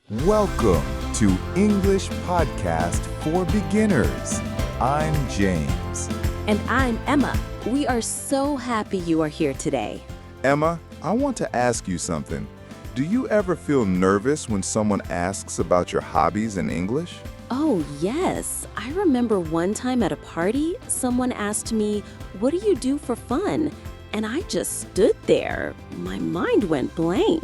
Welcome to English Podcast for Beginners. I'm James. And I'm Emma. We are so happy you are here today. Emma, I want to ask you something. Do you ever feel nervous when someone asks about your hobbies in English? Oh, yes. I remember one time at a party, someone asked me, "What do you do for fun?" And I just stood there. My mind went blank.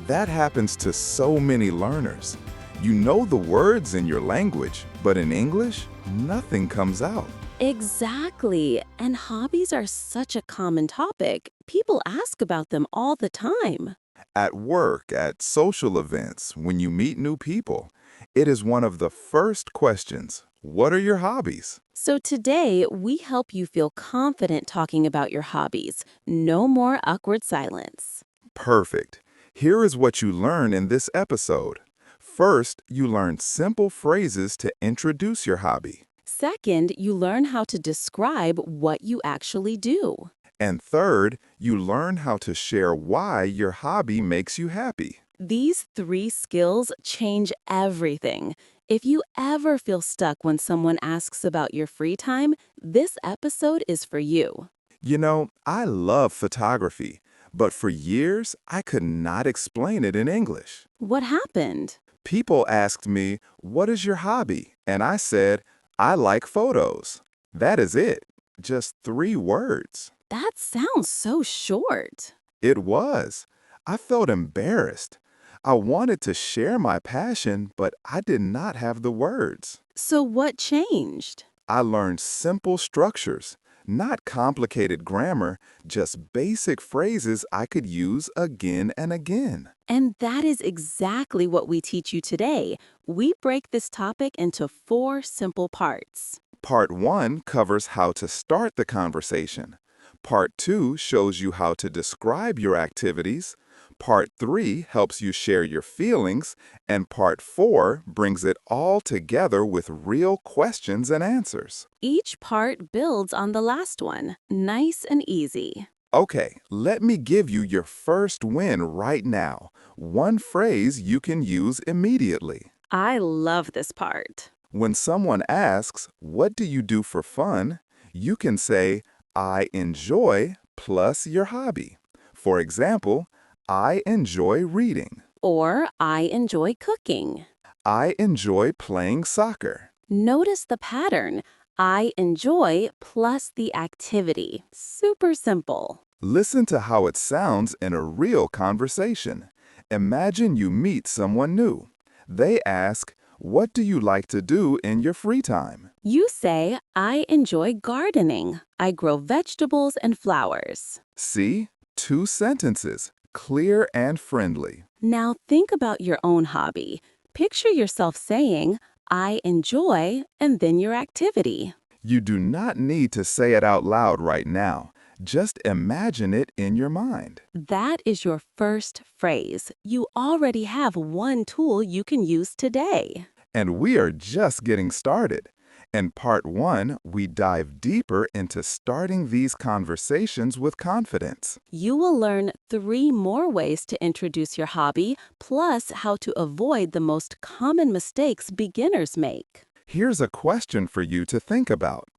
That happens to so many learners. You know the words in your language, but in English, nothing comes out. Exactly. And hobbies are such a common topic. People ask about them all the time. At work, at social events, when you meet new people, it is one of the first questions. What are your hobbies? So today, we help you feel confident talking about your hobbies. No more awkward silence. Perfect. Here is what you learn in this episode. First, you learn simple phrases to introduce your hobby. Second, you learn how to describe what you actually do. And third, you learn how to share why your hobby makes you happy. These three skills change everything. If you ever feel stuck when someone asks about your free time, this episode is for you. You know, I love photography, but for years, I could not explain it in English. What happened? People asked me, "What is your hobby?" And I said, "I like photos." That is it. Just 3 words. That sounds so short. It was. I felt embarrassed. I wanted to share my passion, but I did not have the words. So what changed? I learned simple structures, not complicated grammar, just basic phrases I could use again and again. And that is exactly what we teach you today. We break this topic into 4 simple parts. Part 1 covers how to start the conversation. Part 2 shows you how to describe your activities. Part 3 helps you share your feelings. And Part 4 brings it all together with real questions and answers. Each part builds on the last one. Nice and easy. Okay, let me give you your first win right now. One phrase you can use immediately. I love this part. When someone asks, "What do you do for fun?" you can say, "I enjoy" plus your hobby. For example, I enjoy reading. Or I enjoy cooking. I enjoy playing soccer. Notice the pattern. I enjoy plus the activity. Super simple. Listen to how it sounds in a real conversation. Imagine you meet someone new. They ask, "What do you like to do in your free time?" You say, I enjoy gardening. I grow vegetables and flowers. See? 2 sentences, clear and friendly. Now think about your own hobby. Picture yourself saying, I enjoy, and then your activity. You do not need to say it out loud right now. Just imagine it in your mind. That is your first phrase. You already have one tool you can use today. And we are just getting started. In Part 1, we dive deeper into starting these conversations with confidence. You will learn 3 more ways to introduce your hobby, plus how to avoid the most common mistakes beginners make. Here's a question for you to think about.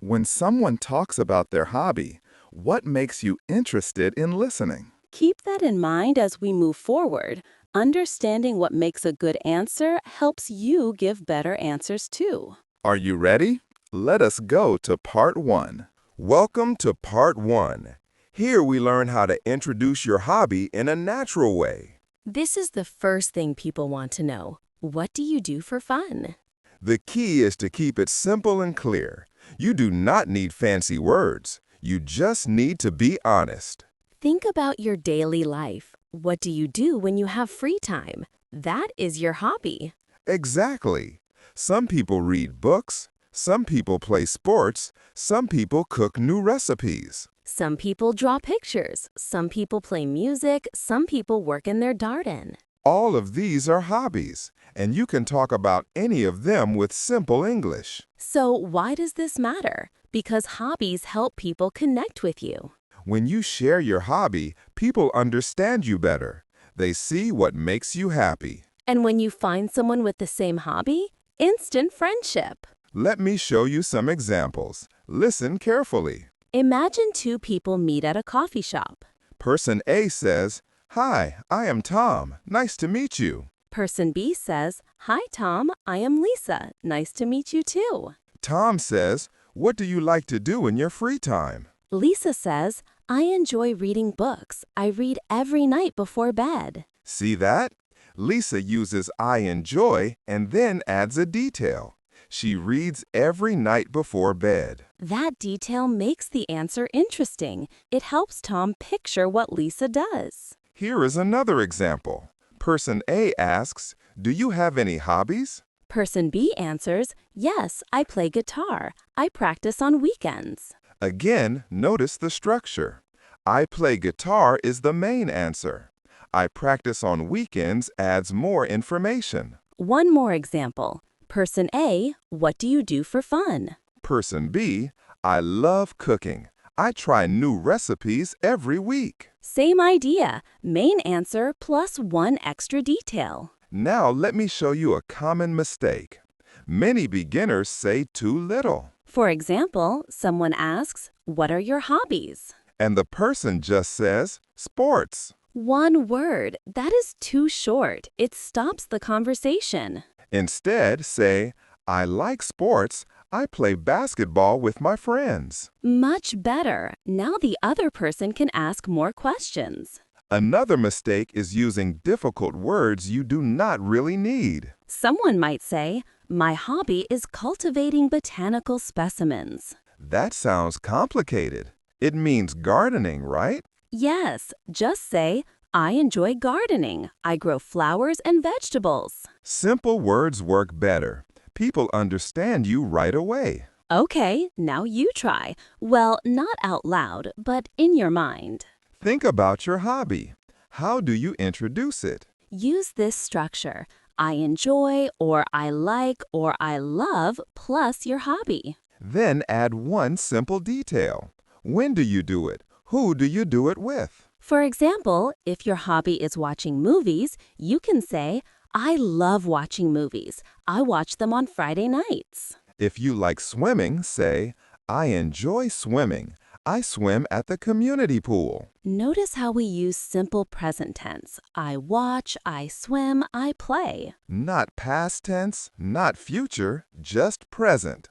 When someone talks about their hobby, what makes you interested in listening? Keep that in mind as we move forward. Understanding what makes a good answer helps you give better answers too. Are you ready? Let us go to Part 1. Welcome to Part 1. Here we learn how to introduce your hobby in a natural way. This is the first thing people want to know. What do you do for fun? The key is to keep it simple and clear. You do not need fancy words. You just need to be honest. Think about your daily life. What do you do when you have free time? That is your hobby. Exactly. Some people read books. Some people play sports. Some people cook new recipes. Some people draw pictures. Some people play music. Some people work in their garden. All of these are hobbies, and you can talk about any of them with simple English. So why does this matter? Because hobbies help people connect with you. When you share your hobby, people understand you better. They see what makes you happy. And when you find someone with the same hobby, instant friendship. Let me show you some examples. Listen carefully. Imagine two people meet at a coffee shop. Person A says, "Hi, I am Tom. Nice to meet you." Person B says, "Hi, Tom. I am Lisa. Nice to meet you too." Tom says, "What do you like to do in your free time?" Lisa says, "I enjoy reading books. I read every night before bed." See that? Lisa uses "I enjoy" and then adds a detail. She reads every night before bed. That detail makes the answer interesting. It helps Tom picture what Lisa does. Here is another example. Person A asks, "Do you have any hobbies?" Person B answers, "Yes, I play guitar. I practice on weekends." Again, notice the structure. "I play guitar" is the main answer. "I practice on weekends" adds more information. One more example. Person A, "What do you do for fun?" Person B, "I love cooking. I try new recipes every week." Same idea. Main answer plus one extra detail. Now let me show you a common mistake. Many beginners say too little. For example, someone asks, "What are your hobbies?" And the person just says, "Sports." One word. That is too short. It stops the conversation. Instead, say, "I like sports. I play basketball with my friends." Much better. Now the other person can ask more questions. Another mistake is using difficult words you do not really need. Someone might say, "My hobby is cultivating botanical specimens." That sounds complicated. It means gardening, right? Yes, just say, "I enjoy gardening. I grow flowers and vegetables." Simple words work better. People understand you right away. Okay, now you try. Well, not out loud, but in your mind. Think about your hobby. How do you introduce it? Use this structure. I enjoy, or I like, or I love, plus your hobby. Then add one simple detail. When do you do it? Who do you do it with? For example, if your hobby is watching movies, you can say, "I love watching movies. I watch them on Friday nights." If you like swimming, say, "I enjoy swimming. I swim at the community pool." Notice how we use simple present tense. I watch, I swim, I play. Not past tense, not future, just present.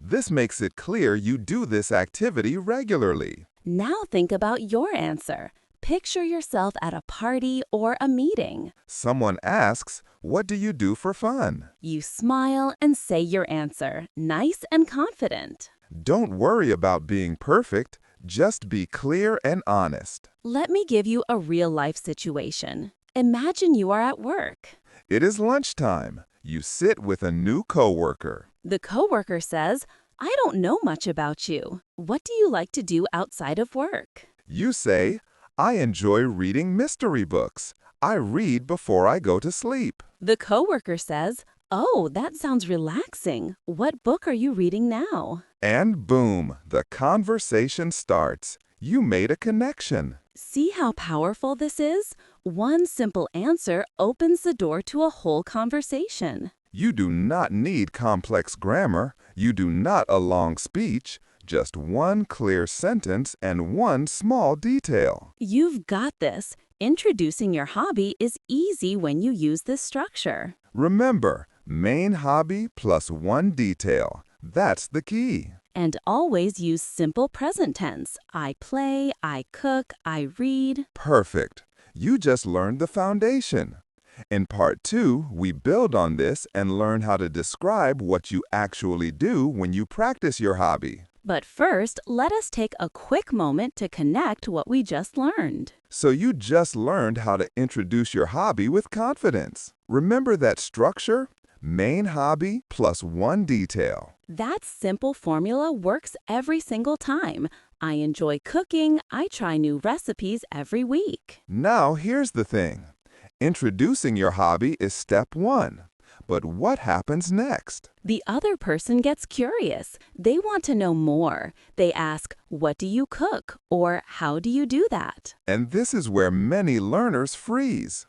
This makes it clear you do this activity regularly. Now think about your answer. Picture yourself at a party or a meeting. Someone asks, "What do you do for fun?" You smile and say your answer, nice and confident. Don't worry about being perfect. Just be clear and honest. Let me give you a real-life situation. Imagine you are at work. It is lunchtime. You sit with a new coworker. The coworker says, "I don't know much about you. What do you like to do outside of work?" You say, "I enjoy reading mystery books. I read before I go to sleep." The coworker says, "Oh, that sounds relaxing. What book are you reading now?" And boom, the conversation starts. You made a connection. See how powerful this is? One simple answer opens the door to a whole conversation. You do not need complex grammar. You do not a long speech. Just one clear sentence and one small detail. You've got this. Introducing your hobby is easy when you use this structure. Remember, main hobby plus one detail. That's the key. And always use simple present tense. I play, I cook, I read. Perfect. You just learned the foundation. In part 2, we build on this and learn how to describe what you actually do when you practice your hobby. But first, let us take a quick moment to connect what we just learned. So you just learned how to introduce your hobby with confidence. Remember that structure? Main hobby plus one detail. That simple formula works every single time. I enjoy cooking. I try new recipes every week. Now here's the thing. Introducing your hobby is step 1. But what happens next? The other person gets curious. They want to know more. They ask, "What do you cook?" or "How do you do that?" And this is where many learners freeze.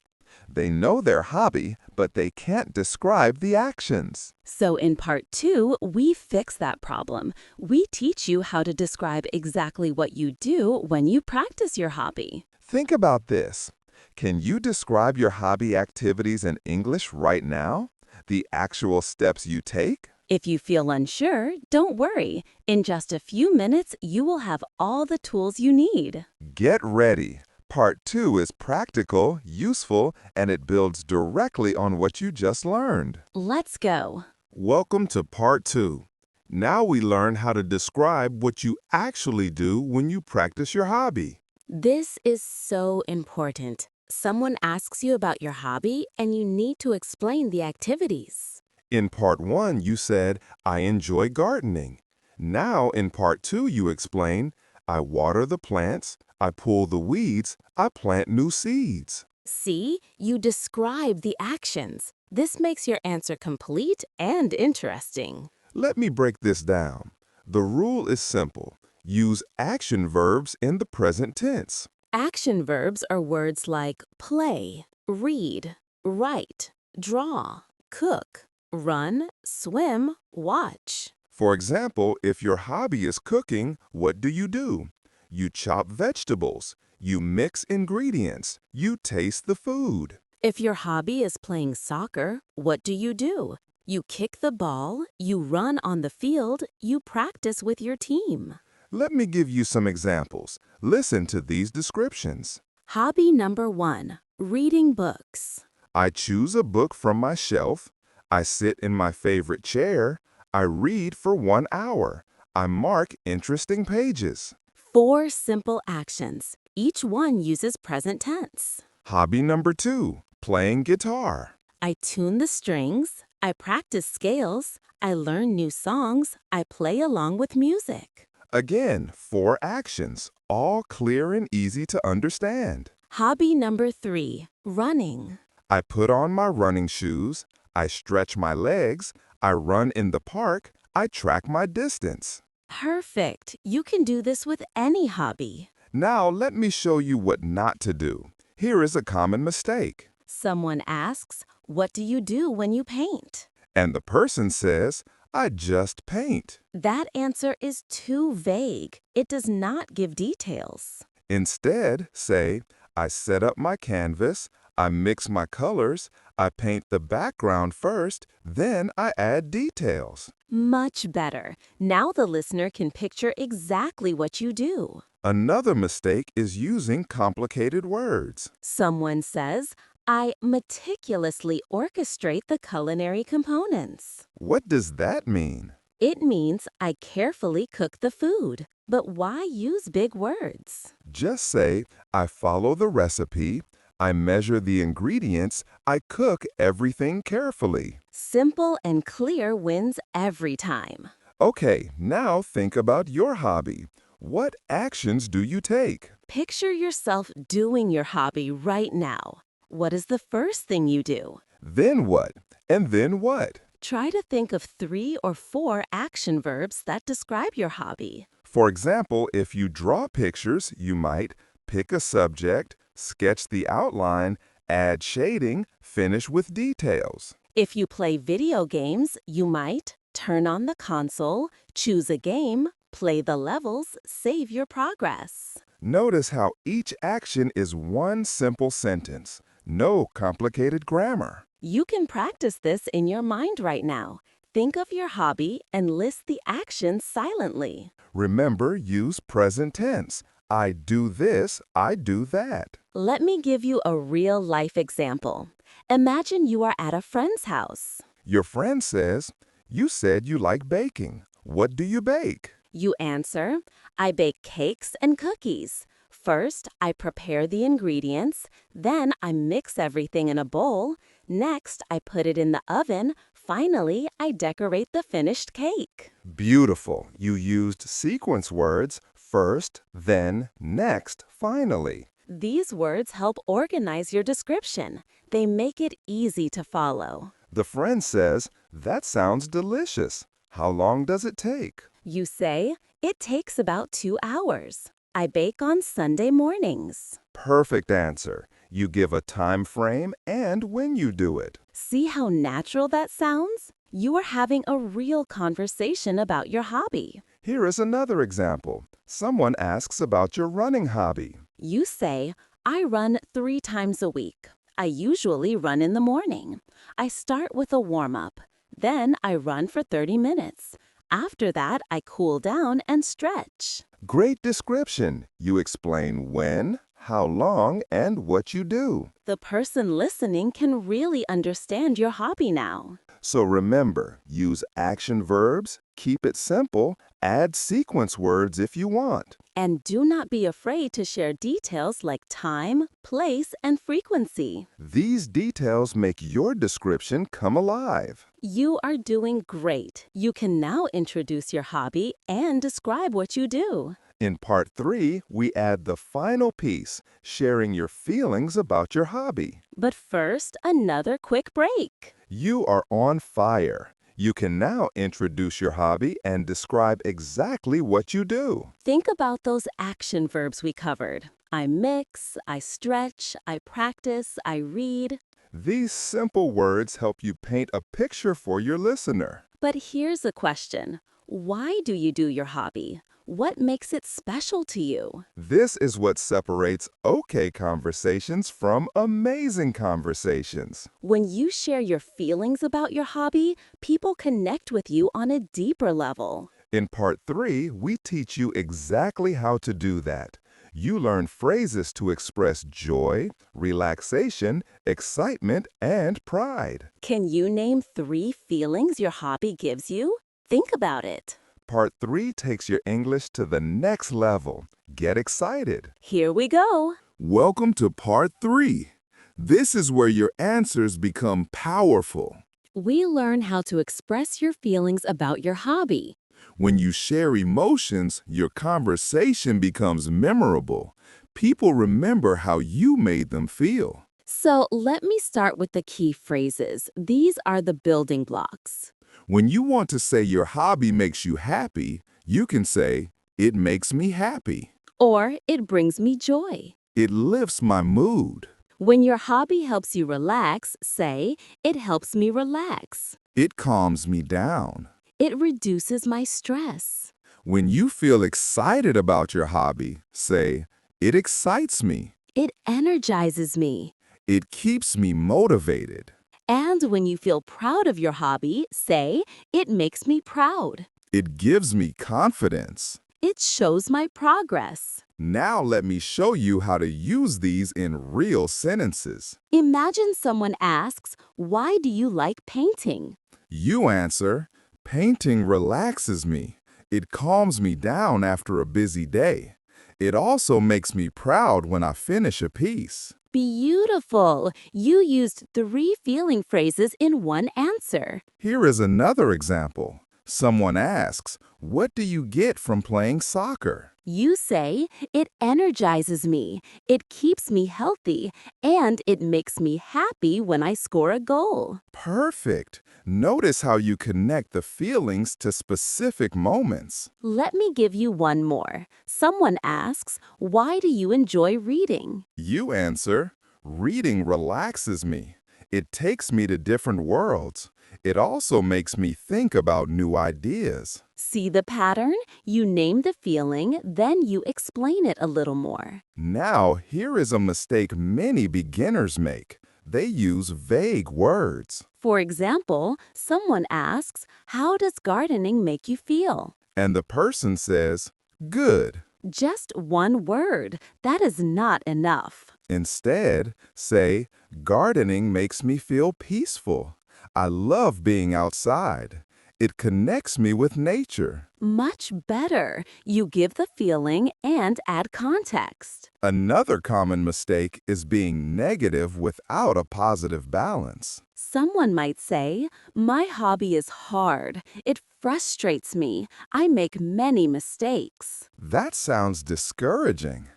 They know their hobby, but they can't describe the actions. So in part 2, we fix that problem. We teach you how to describe exactly what you do when you practice your hobby. Think about this. Can you describe your hobby activities in English right now? The actual steps you take? If you feel unsure, don't worry. In just a few minutes, you will have all the tools you need. Get ready. Part 2 is practical, useful, and it builds directly on what you just learned. Let's go. Welcome to Part 2. Now we learn how to describe what you actually do when you practice your hobby. This is so important. Someone asks you about your hobby, and you need to explain the activities. In Part 1, you said, I enjoy gardening. Now, in Part 2, you explain, I water the plants, I pull the weeds, I plant new seeds. See, you describe the actions. This makes your answer complete and interesting. Let me break this down. The rule is simple. Use action verbs in the present tense. Action verbs are words like play, read, write, draw, cook, run, swim, watch. For example, if your hobby is cooking, what do? You chop vegetables. You ingredients. Ingredients. You taste the food. If your hobby is playing soccer, what do? You kick the ball, you run on the field, you practice with your team. Let me give you some examples. Listen to these descriptions. Hobby number 1, reading books. I choose a book from my shelf. I sit in my favorite chair. I read for 1 hour. I mark interesting pages. 4 simple actions. Each one uses present tense. Hobby number 2, playing guitar. I tune the strings. I practice scales. I learn new songs. I play along with music. Again, 4 actions, all clear and easy to understand. Hobby number 3, running. I put on my running shoes. I stretch my legs. I run in the park. I track my distance. Perfect. You can do this with any hobby. Now let me show you what not to do. Here is a common mistake. Someone asks, what do you do when you paint? And the person says, I just paint. That answer is too vague. It does not give details. Instead, say, I set up my canvas, I mix my colors, I paint the background first, then I add details. Much better. Now the listener can picture exactly what you do. Another mistake is using complicated words. Someone says, I meticulously orchestrate the culinary components. What does that mean? It means I carefully cook the food. But why use big words? Just say, I follow the recipe, I measure the ingredients, I cook everything carefully. Simple and clear wins every time. Okay, now think about your hobby. What actions do you take? Picture yourself doing your hobby right now. What is the first thing you do? Then what? And then what? Try to think of 3 or 4 action verbs that describe your hobby. For example, if you draw pictures, you might pick a subject, sketch the outline, add shading, finish with details. If you play video games, you might turn on the console, choose a game, play the levels, save your progress. Notice how each action is one simple sentence. No complicated grammar. You can practice this in your mind right now. Think of your hobby and list the actions silently. Remember, use present tense. I do this, I do that. Let me give you a real-life example. Imagine you are at a friend's house. Your friend says, you said you like baking. What do you bake? You answer, I bake cakes and cookies. First, I prepare the ingredients. Then I mix everything in a bowl. Next, I put it in the oven. Finally, I decorate the finished cake. Beautiful. You used sequence words, first, then, next, finally. These words help organize your description. They make it easy to follow. The friend says, that sounds delicious. How long does it take? You say, it takes about 2 hours. I bake on Sunday mornings. Perfect answer. You give a time frame and when you do it. See how natural that sounds? You are having a real conversation about your hobby. Here is another example. Someone asks about your running hobby. You say, I run 3 times a week. I usually run in the morning. I start with a warm-up. Then I run for 30 minutes. After that, I cool down and stretch. Great description. You explain when, how long, and what you do. The person listening can really understand your hobby now. So remember, use action verbs, keep it simple, add sequence words if you want. And do not be afraid to share details like time, place, and frequency. These details make your description come alive. You are doing great. You can now introduce your hobby and describe what you do. In part 3, we add the final piece, sharing your feelings about your hobby. But first, another quick break. You are on fire. You can now introduce your hobby and describe exactly what you do. Think about those action verbs we covered. I mix, I stretch, I practice, I read. These simple words help you paint a picture for your listener. But here's a question. Why do you do your hobby? What makes it special to you? This is what separates okay conversations from amazing conversations. When you share your feelings about your hobby, people connect with you on a deeper level. In part 3, we teach you exactly how to do that. You learn phrases to express joy, relaxation, excitement, and pride. Can you name 3 feelings your hobby gives you? Think about it. Part 3 takes your English to the next level. Get excited. Here we go. Welcome to Part 3. This is where your answers become powerful. We learn how to express your feelings about your hobby. When you share emotions, your conversation becomes memorable. People remember how you made them feel. So let me start with the key phrases. These are the building blocks. When you want to say your hobby makes you happy, you can say, "It makes me happy." Or it brings me joy. "It lifts my mood." When your hobby helps you relax, say, it helps me relax. "It calms me down." It reduces my stress. When you feel excited about your hobby, say, "It excites me." It energizes me. "It keeps me motivated." And when you feel proud of your hobby, say, it makes me proud. "It gives me confidence." It shows my progress. Now let me show you how to use these in real sentences. Imagine someone asks, why do you like painting? You answer, "Painting relaxes me. It calms me down after a busy day. It also makes me proud when I finish a piece." Beautiful! You used 3 feeling phrases in one answer. Here is another example. Someone asks, "What do you get from playing soccer?" You say, it energizes me, it keeps me healthy, and it makes me happy when I score a goal. Perfect. Notice how you connect the feelings to specific moments. Let me give you one more. Someone asks, why do you enjoy reading? You answer, "Reading relaxes me. It takes me to different worlds. It also makes me think about new ideas." See the pattern? You name the feeling, then you explain it a little more. Now, here is a mistake many beginners make. They use vague words. For example, someone asks, how does gardening make you feel? And the person says, "Good." Just one word. That is not enough. Instead, say, "Gardening makes me feel peaceful. I love being outside. It connects me with nature." Much better. You give the feeling and add context. Another common mistake is being negative without a positive balance. Someone might say, my hobby is hard. It frustrates me. I make many mistakes. That sounds discouraging.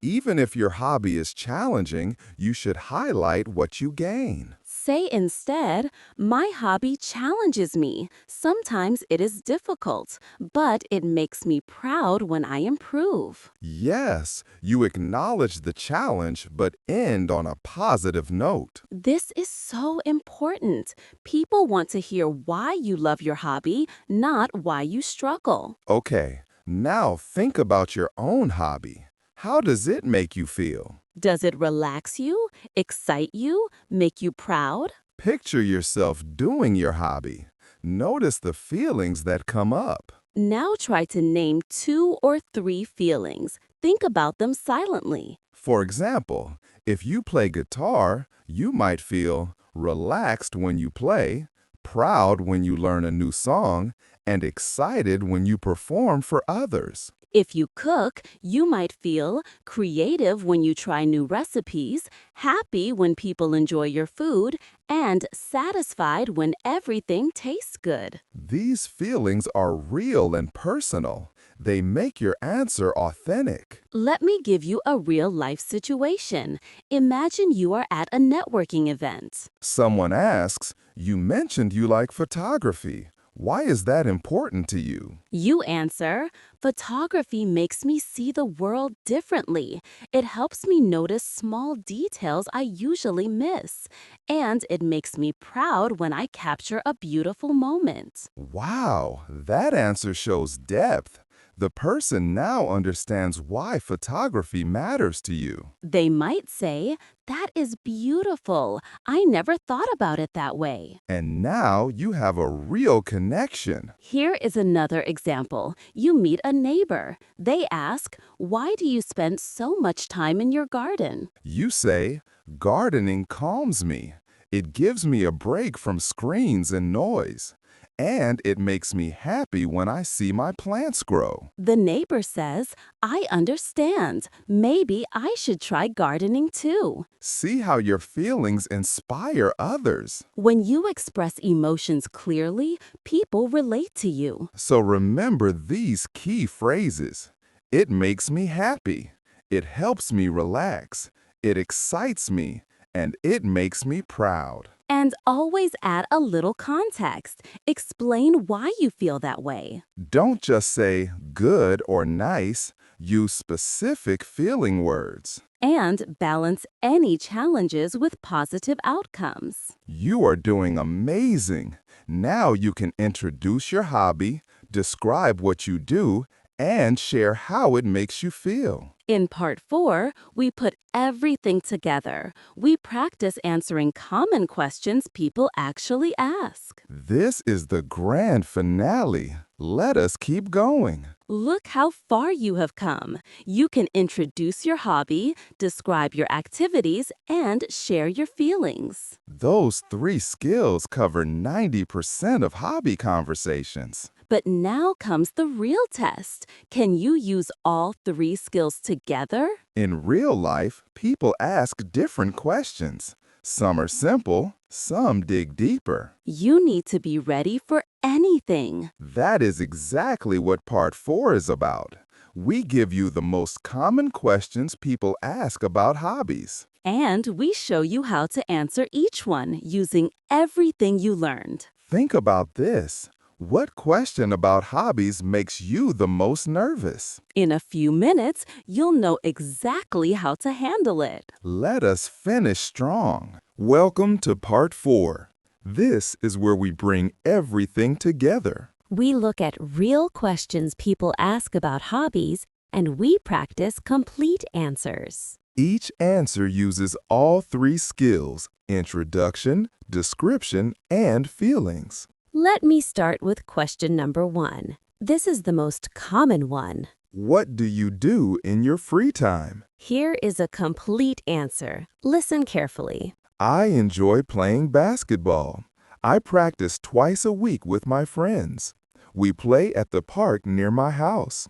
Even if your hobby is challenging, you should highlight what you gain. Say instead, my hobby challenges me. Sometimes it is difficult, but it makes me proud when I improve. Yes, you acknowledge the challenge but end on a positive note. This is so important. People want to hear why you love your hobby, not why you struggle. Okay, now think about your own hobby. How does it make you feel? Does it relax you, excite you, make you proud? Picture yourself doing your hobby. Notice the feelings that come up. Now try to name 2 or 3 feelings. Think about them silently. For example, if you play guitar, you might feel relaxed when you play, proud when you learn a new song, and excited when you perform for others. If you cook, you might feel creative when you try new recipes, happy when people enjoy your food, and satisfied when everything tastes good. These feelings are real and personal. They make your answer authentic. Let me give you a real-life situation. Imagine you are at a networking event. Someone asks, "You mentioned you like photography. Why is that important to you?" You answer, photography makes me see the world differently. It helps me notice small details I usually miss. And it makes me proud when I capture a beautiful moment. Wow, that answer shows depth. The person now understands why photography matters to you. They might say, that is beautiful. I never thought about it that way. And now you have a real connection. Here is another example. You meet a neighbor. They ask, why do you spend so much time in your garden? You say, "Gardening calms me. It gives me a break from screens and noise. And it makes me happy when I see my plants grow." The neighbor says, I understand. Maybe I should try gardening too. See how your feelings inspire others. When you express emotions clearly, people relate to you. So remember these key phrases. It makes me happy. It helps me relax. It excites me. And it makes me proud. And always add a little context. Explain why you feel that way. Don't just say good or nice. Use specific feeling words. And balance any challenges with positive outcomes. You are doing amazing. Now you can introduce your hobby, describe what you do, and share how it makes you feel. In part 4, we put everything together. We practice answering common questions people actually ask. This is the grand finale. Let us keep going. Look how far you have come. You can introduce your hobby, describe your activities, and share your feelings. Those 3 skills cover 90% of hobby conversations. But now comes the real test. Can you use all 3 skills together? In real life, people ask different questions. Some are simple, some dig deeper. You need to be ready for anything. That is exactly what part 4 is about. We give you the most common questions people ask about hobbies. And we show you how to answer each one using everything you learned. Think about this. What question about hobbies makes you the most nervous? In a few minutes, you'll know exactly how to handle it. Let us finish strong. Welcome to part 4. This is where we bring everything together. We look at real questions people ask about hobbies, and we practice complete answers. Each answer uses all 3 skills: introduction, description, and feelings. Let me start with question number 1. This is the most common one. What do you do in your free time? Here is a complete answer. Listen carefully. I enjoy playing basketball. I practice twice a week with my friends. We play at the park near my house.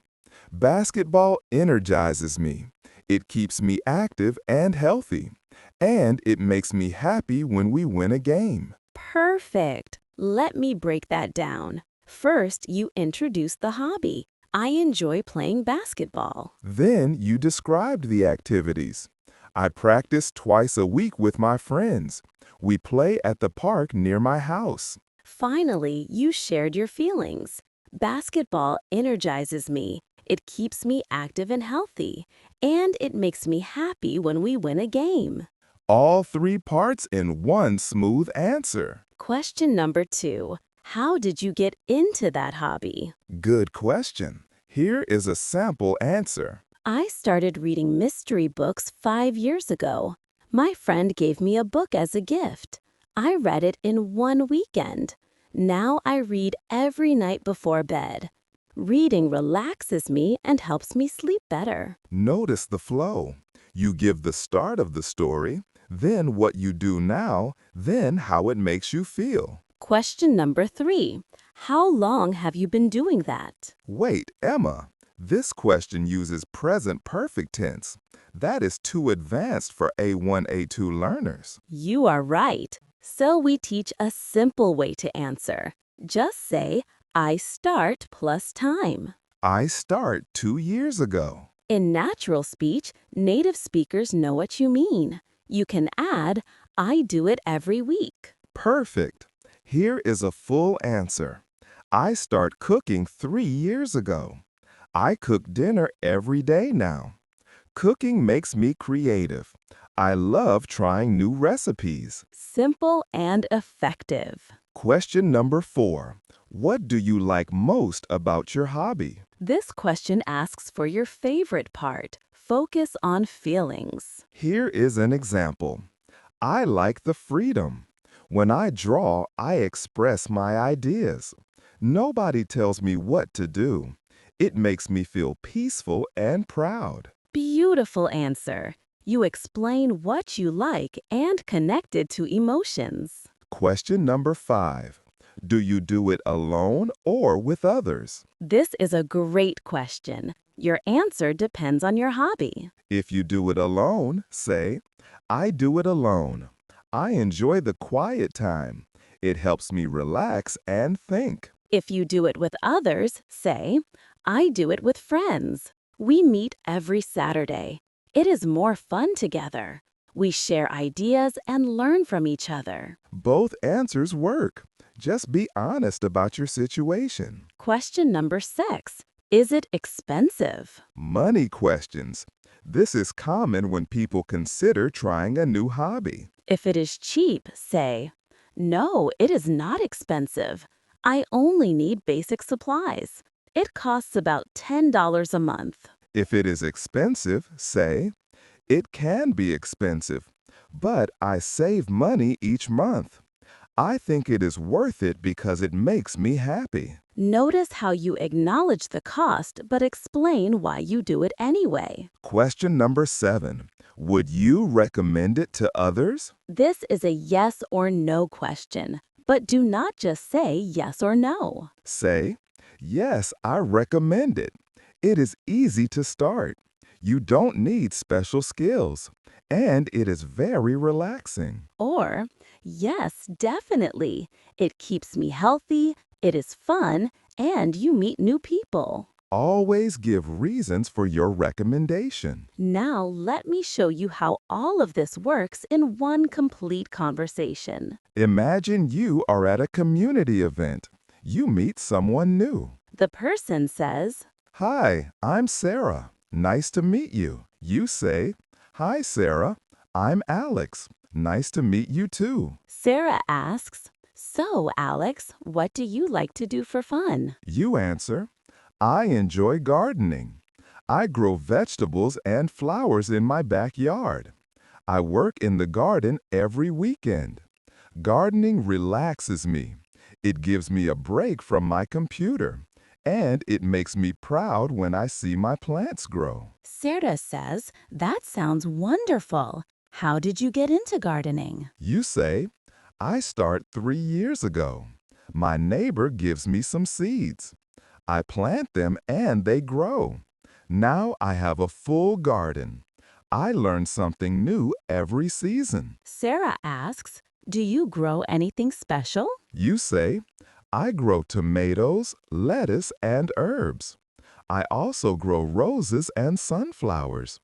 Basketball energizes me. It keeps me active and healthy. And it makes me happy when we win a game. Perfect. Let me break that down. First, you introduce the hobby. I enjoy playing basketball. Then you described the activities. I practice twice a week with my friends. We play at the park near my house. Finally, you shared your feelings. Basketball energizes me. It keeps me active and healthy. And it makes me happy when we win a game. All three parts in one smooth answer. Question number 2. How did you get into that hobby? Good question. Here is a sample answer. I started reading mystery books 5 years ago. My friend gave me a book as a gift. I read it in one weekend. Now I read every night before bed. Reading relaxes me and helps me sleep better. Notice the flow. You give the start of the story, then what you do now, then how it makes you feel. Question number 3. How long have you been doing that? Wait, Emma, this question uses present perfect tense. That is too advanced for A1, A2 learners. You are right. So we teach a simple way to answer. Just say, I start plus time. I start 2 years ago. In natural speech, native speakers know what you mean. You can add, I do it every week. Perfect. Here is a full answer. I start cooking 3 years ago. I cook dinner every day now. Cooking makes me creative. I love trying new recipes. Simple and effective. Question number 4. What do you like most about your hobby? This question asks for your favorite part. Focus on feelings. Here is an example. I like the freedom. When I draw, I express my ideas. Nobody tells me what to do. It makes me feel peaceful and proud. Beautiful answer. You explain what you like and connect it to emotions. Question number 5. Do you do it alone or with others? This is a great question. Your answer depends on your hobby. If you do it alone, say, I do it alone. I enjoy the quiet time. It helps me relax and think. If you do it with others, say, I do it with friends. We meet every Saturday. It is more fun together. We share ideas and learn from each other. Both answers work. Just be honest about your situation. Question number 6. Is it expensive? Money questions. This is common when people consider trying a new hobby. If it is cheap, say, no, it is not expensive. I only need basic supplies. It costs about $10 a month. If it is expensive, say, it can be expensive, but I save money each month. I think it is worth it because it makes me happy. Notice how you acknowledge the cost but explain why you do it anyway. Question number 7. Would you recommend it to others? This is a yes or no question, but do not just say yes or no. Say, yes, I recommend it. It is easy to start. You don't need special skills, and it is very relaxing. Or, yes, definitely. It keeps me healthy, it is fun, and you meet new people. Always give reasons for your recommendation. Now let me show you how all of this works in one complete conversation. Imagine you are at a community event. You meet someone new. The person says, Hi, I'm Sarah. Nice to meet you. You say, Hi, Sarah. I'm Alex. Nice to meet you too. Sarah asks, So, Alex, what do you like to do for fun? You answer, I enjoy gardening. I grow vegetables and flowers in my backyard. I work in the garden every weekend. Gardening relaxes me. It gives me a break from my computer. And it makes me proud when I see my plants grow. Sarah says, That sounds wonderful. How did you get into gardening? You say, I start 3 years ago. My neighbor gives me some seeds. I plant them and they grow. Now I have a full garden. I learn something new every season. Sarah asks, Do you grow anything special? You say, I grow tomatoes, lettuce, and herbs. I also grow roses and sunflowers.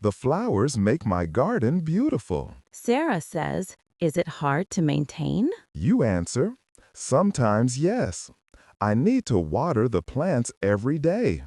The flowers make my garden beautiful. Sarah says, Is it hard to maintain? You answer, sometimes yes. I need to water the plants every day.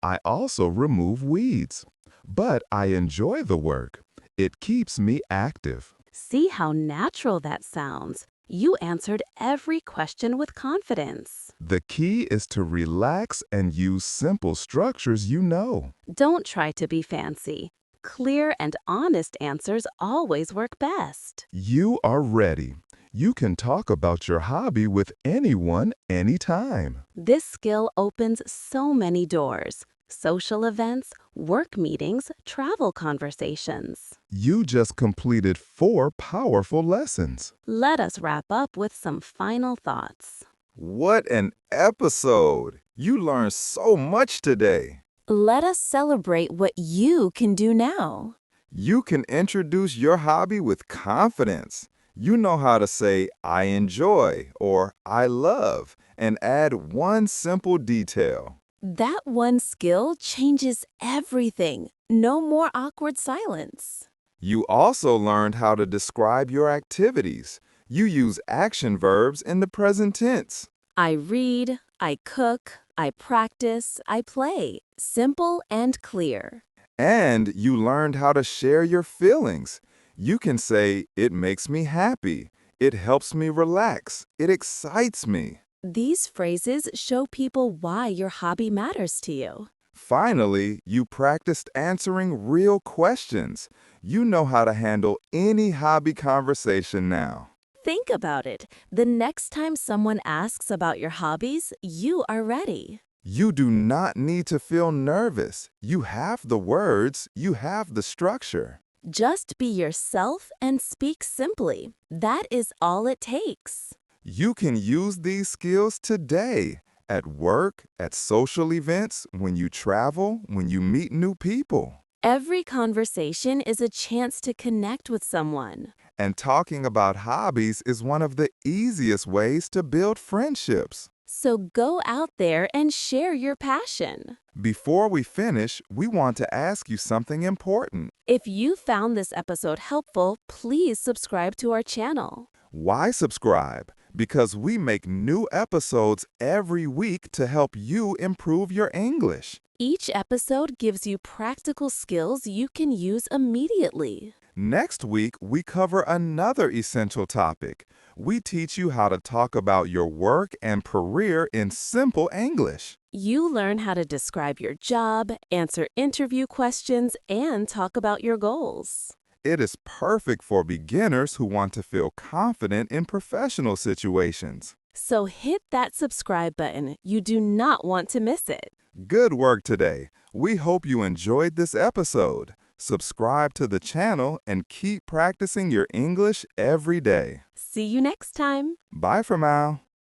I also remove weeds. But I enjoy the work. It keeps me active. See how natural that sounds. You answered every question with confidence. The key is to relax and use simple structures you know. Don't try to be fancy. Clear and honest answers always work best. You are ready. You can talk about your hobby with anyone, anytime. This skill opens so many doors. Social events, work meetings, travel conversations. You just completed 4 powerful lessons. Let us wrap up with some final thoughts. What an episode! You learned so much today. Let us celebrate what you can do now. You can introduce your hobby with confidence. You know how to say, I enjoy or I love, and add one simple detail. That one skill changes everything. No more awkward silence. You also learned how to describe your activities. You use action verbs in the present tense. I read, I cook, I practice, I play. Simple and clear. And you learned how to share your feelings. You can say, it makes me happy. It helps me relax. It excites me. These phrases show people why your hobby matters to you. Finally, you practiced answering real questions. You know how to handle any hobby conversation now. Think about it. The next time someone asks about your hobbies, you are ready. You do not need to feel nervous. You have the words, you have the structure. Just be yourself and speak simply. That is all it takes. You can use these skills today, at work, at social events, when you travel, when you meet new people. Every conversation is a chance to connect with someone. And talking about hobbies is one of the easiest ways to build friendships. So go out there and share your passion. Before we finish, we want to ask you something important. If you found this episode helpful, please subscribe to our channel. Why subscribe? Because we make new episodes every week to help you improve your English. Each episode gives you practical skills you can use immediately. Next week, we cover another essential topic. We teach you how to talk about your work and career in simple English. You learn how to describe your job, answer interview questions, and talk about your goals. It is perfect for beginners who want to feel confident in professional situations. So hit that subscribe button. You do not want to miss it. Good work today. We hope you enjoyed this episode. Subscribe to the channel and keep practicing your English every day. See you next time. Bye for now.